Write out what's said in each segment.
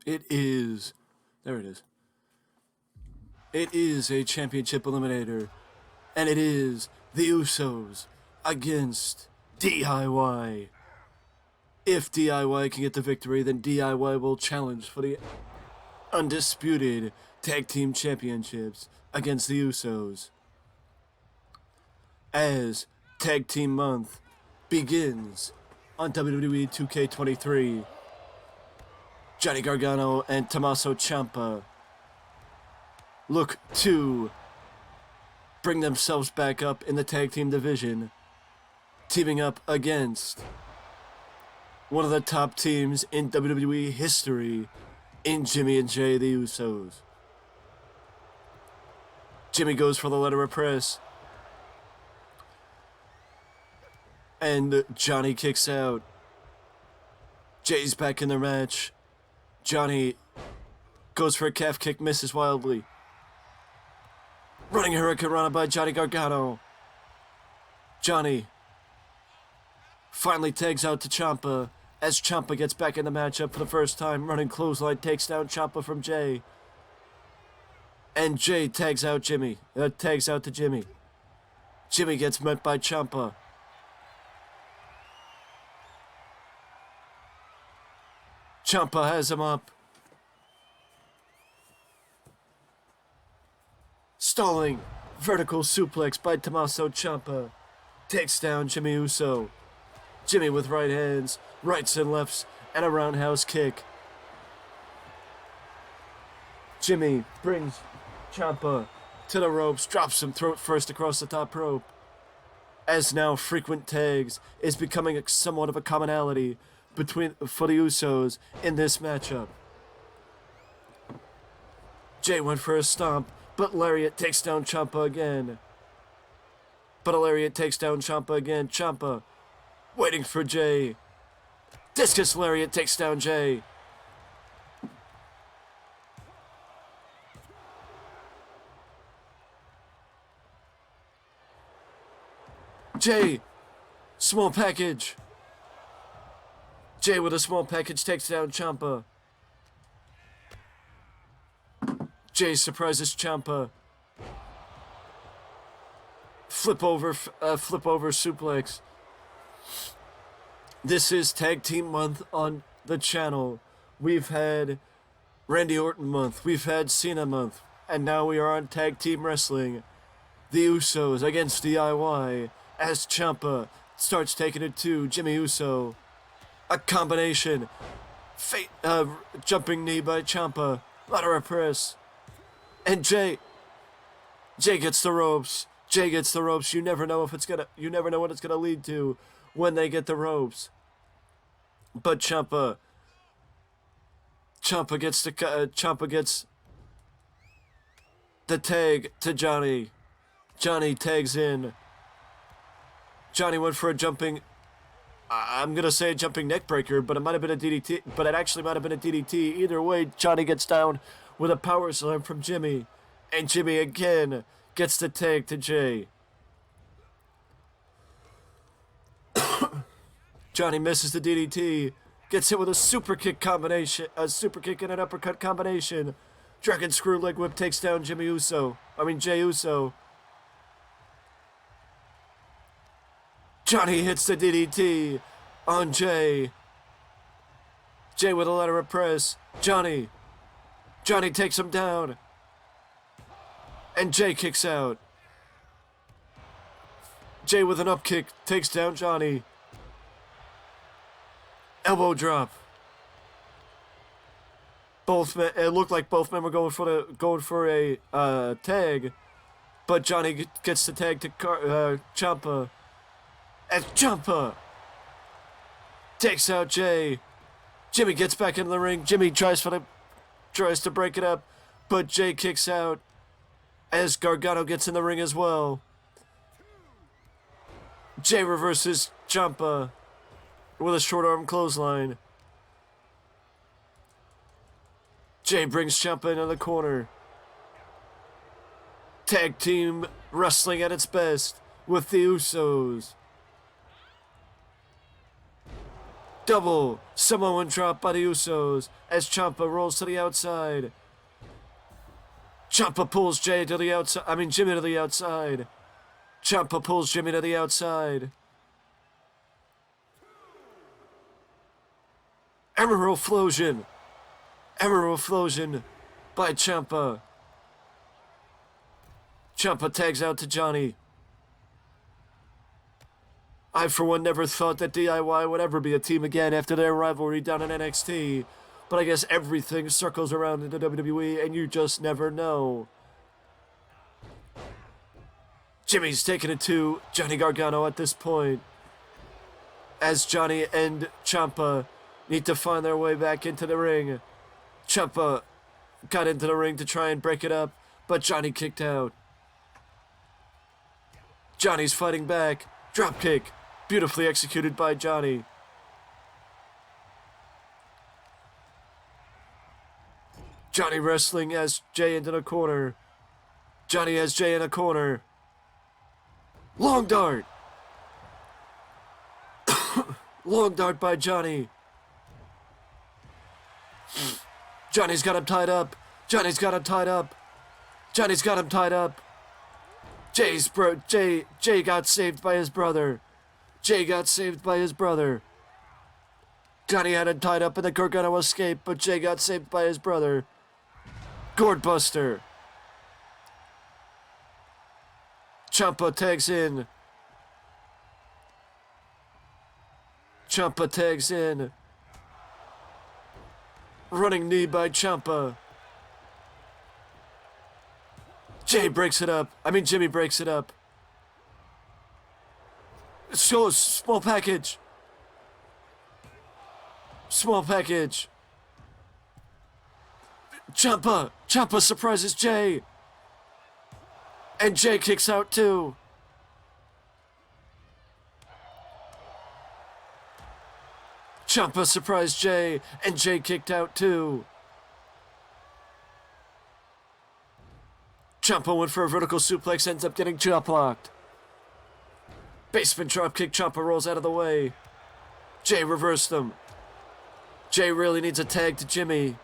It is. There it is. It is a championship eliminator. And it is the Usos against DIY. If DIY can get the victory, then DIY will challenge for the undisputed tag team championships against the Usos. As Tag Team Month begins on WWE 2K23, Johnny Gargano and Tommaso Ciampa look to bring themselves back up in the tag team division, teaming up against one of the top teams in WWE history in Jimmy and Jay, the Usos. Jimmy goes for the letter of press, and Johnny kicks out. Jay's back in their match. Johnny goes for a calf kick, misses wildly. Running Hurricane Rana by Johnny Gargano. Johnny finally tags out to Ciampa as Ciampa gets back in the matchup for the first time. Running clothesline takes down Ciampa from Jay. And Jay tags out Jimmy. Tags out to Jimmy. Jimmy gets met by Ciampa. Ciampa has him up. Stalling. Vertical suplex by Tommaso Ciampa. Takes down Jimmy Uso. Jimmy with right hands, rights and lefts, and a roundhouse kick. Jimmy brings Ciampa to the ropes, drops him throat first across the top rope. As now frequent tags is becoming somewhat of a commonality for the Usos in this matchup. Jay went for a stomp, but Lariat takes down Ciampa again. Ciampa waiting for Jay. Discus Lariat takes down Jay. Jay, small package. Jay with a small package takes down Ciampa. Jay surprises Ciampa. Flip over suplex. This is Tag Team Month on the channel. We've had Randy Orton Month. We've had Cena Month. And now we are on Tag Team Wrestling. The Usos against DIY as Ciampa starts taking it to Jimmy Uso. A combination. Jumping knee by Ciampa. Ladder press. And Jay gets the ropes. You never know what it's gonna lead to when they get the ropes. But Ciampa gets the tag to Johnny. Johnny tags in. Johnny went for a jumping. I'm gonna say a jumping neck breaker, but it might have been a DDT. But it actually might have been a DDT. Either way, Johnny gets down with a power slam from Jimmy, and Jimmy again gets the tag to Jay. Johnny misses the DDT, gets hit with a super kick and an uppercut combination. Dragon screw leg whip takes down Jay Uso. Johnny hits the DDT on Jay. Jay with a ladder press. Johnny takes him down. And Jay kicks out. Jay with an up kick takes down Johnny. Elbow drop. It looked like both men were going for a tag, but Johnny gets the tag to Ciampa. And Ciampa takes out Jay. Jimmy gets back into the ring. Jimmy tries to break it up, but Jay kicks out as Gargano gets in the ring as well. Jay reverses Ciampa with a short arm clothesline. Jay brings Ciampa into the corner. Tag team wrestling at its best with the Usos. Double Samoan drop by the Usos as Ciampa rolls to the outside. Ciampa pulls Jimmy to the outside. Ciampa pulls Jimmy to the outside. Emerald Flosion by Ciampa. Ciampa tags out to Johnny. I, for one, never thought that DIY would ever be a team again after their rivalry down in NXT. But I guess everything circles around in the WWE, and you just never know. Jimmy's taking it to Johnny Gargano at this point, as Johnny and Ciampa need to find their way back into the ring. Ciampa got into the ring to try and break it up, but Johnny kicked out. Johnny's fighting back. Dropkick. Beautifully executed by Johnny. Johnny wrestling as Jay into the corner. Johnny has Jay in a corner. Long dart. Long dart by Johnny. Johnny's got him tied up. Johnny's got him tied up. Johnny's got him tied up. Jay got saved by his brother. Jay got saved by his brother. Johnny had him tied up and the Gargano escaped, but Jay got saved by his brother. Gourd Buster. Ciampa tags in. Ciampa tags in. Running knee by Ciampa. Jimmy breaks it up. So, small package. Ciampa surprises Jay. And Jay kicks out too. Ciampa surprised Jay, and Jay kicked out too. Ciampa went for a vertical suplex, ends up getting chop blocked. Basement dropkick, Ciampa rolls out of the way. Jay reversed him. Jay really needs a tag to Jimmy.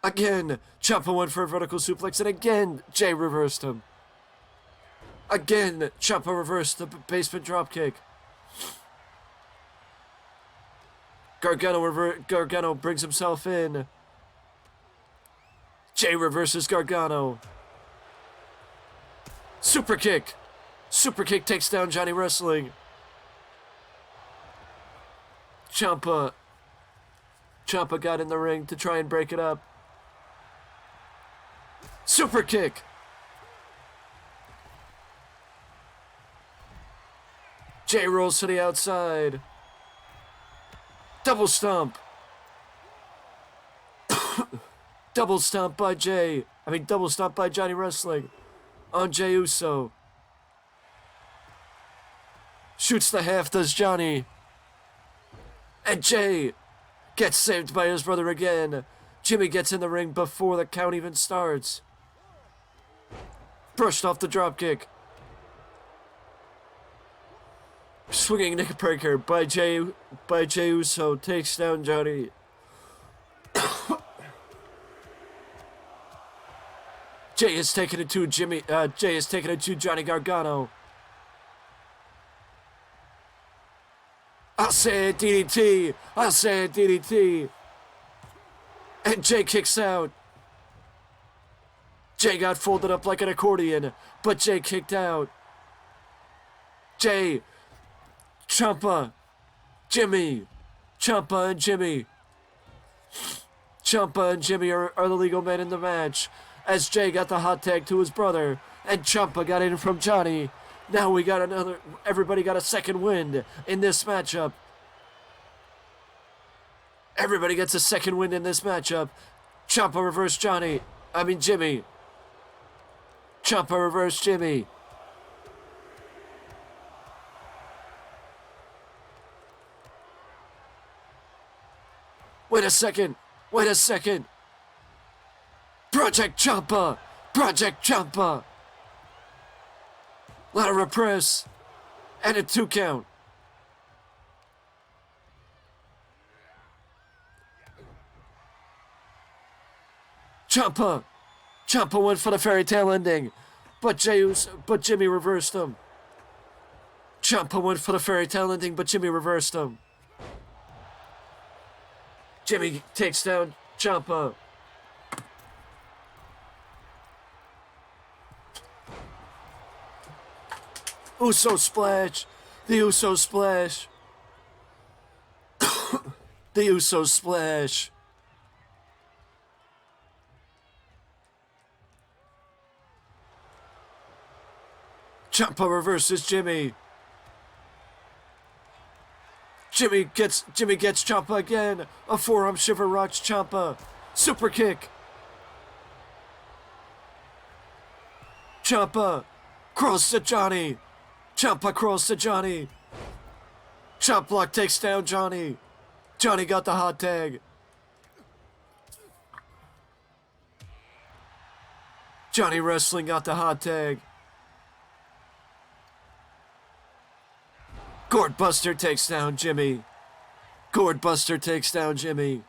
Again, Ciampa went for a vertical suplex, and again, Jay reversed him. Again, Ciampa reversed the basement dropkick. Gargano brings himself in. Jay reverses Gargano. Super kick. Super kick takes down Johnny Wrestling. Ciampa got in the ring to try and break it up. Super kick. Jay rolls to the outside. Double stomp. Double stomp by Johnny Wrestling on Jey Uso. Shoots the half, does Johnny. And Jay gets saved by his brother again. Jimmy gets in the ring before the count even starts. Brushed off the dropkick. Swinging neck breaker by Jey Uso takes down Johnny. Jay is taking it to Johnny Gargano. I'll say it, DDT. And Jay kicks out. Jay got folded up like an accordion, but Jay kicked out. Jay, Ciampa and Jimmy. Ciampa and Jimmy are the legal men in the match, as Jay got the hot tag to his brother, and Ciampa got in from Johnny. Now everybody got a second wind in this matchup. Everybody gets a second wind in this matchup. Ciampa reversed Jimmy. Ciampa reversed Jimmy. Wait a second. Project Ciampa Project Ciampa. Lateral press. And a 2 count. Ciampa. Ciampa went for the fairy tale ending, but Jimmy reversed him. Ciampa went for the fairy tale ending, but Jimmy reversed him. Jimmy takes down Ciampa. Uso splash. The Uso splash. The Uso splash. Ciampa reverses Jimmy. Jimmy gets Ciampa again. A forearm shiver rocks Ciampa. Super kick. Ciampa crawls to Johnny. Ciampa crawls to Johnny. Chop block takes down Johnny. Johnny got the hot tag. Johnny Wrestling got the hot tag. Gourd Buster takes down Jimmy. Gourd Buster takes down Jimmy.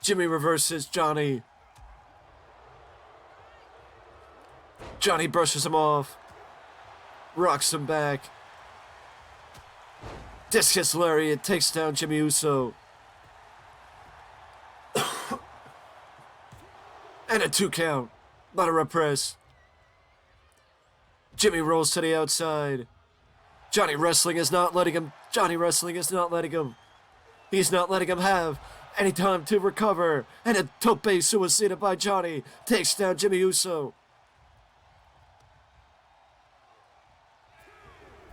Jimmy reverses Johnny. Johnny brushes him off. Rocks him back. Discus Lariat takes down Jimmy Uso. And a 2 count. Not a repress. Jimmy rolls to the outside. Johnny Wrestling is not letting him. Johnny Wrestling is not letting him. He's not letting him have any time to recover. And a tope suicida by Johnny takes down Jimmy Uso.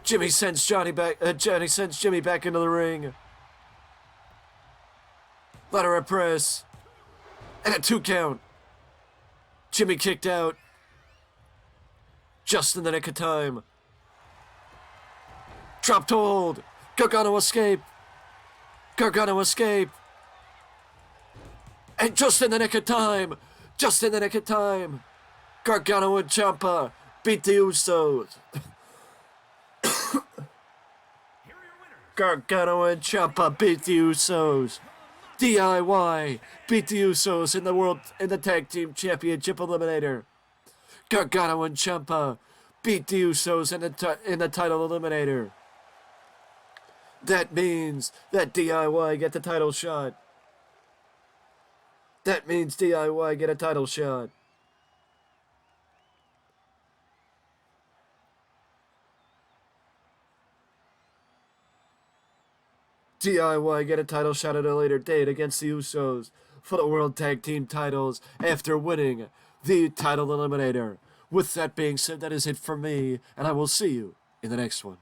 Jimmy sends Johnny back. Johnny sends Jimmy back into the ring. Ladder press. And a 2 count. Jimmy kicked out. Just in the nick of time. Drop to hold. Gargano escape. Gargano escape. And just in the nick of time. Just in the nick of time. Gargano and Ciampa beat the Usos. Gargano and Ciampa beat the Usos. DIY beat the Usos in the Tag Team Championship Eliminator. Gargano and Ciampa beat the Usos in the title eliminator. That means that DIY get the title shot. That means DIY get a title shot. DIY get a title shot at a later date against the Usos for the World Tag Team titles after winning the title eliminator. With that being said, that is it for me, and I will see you in the next one.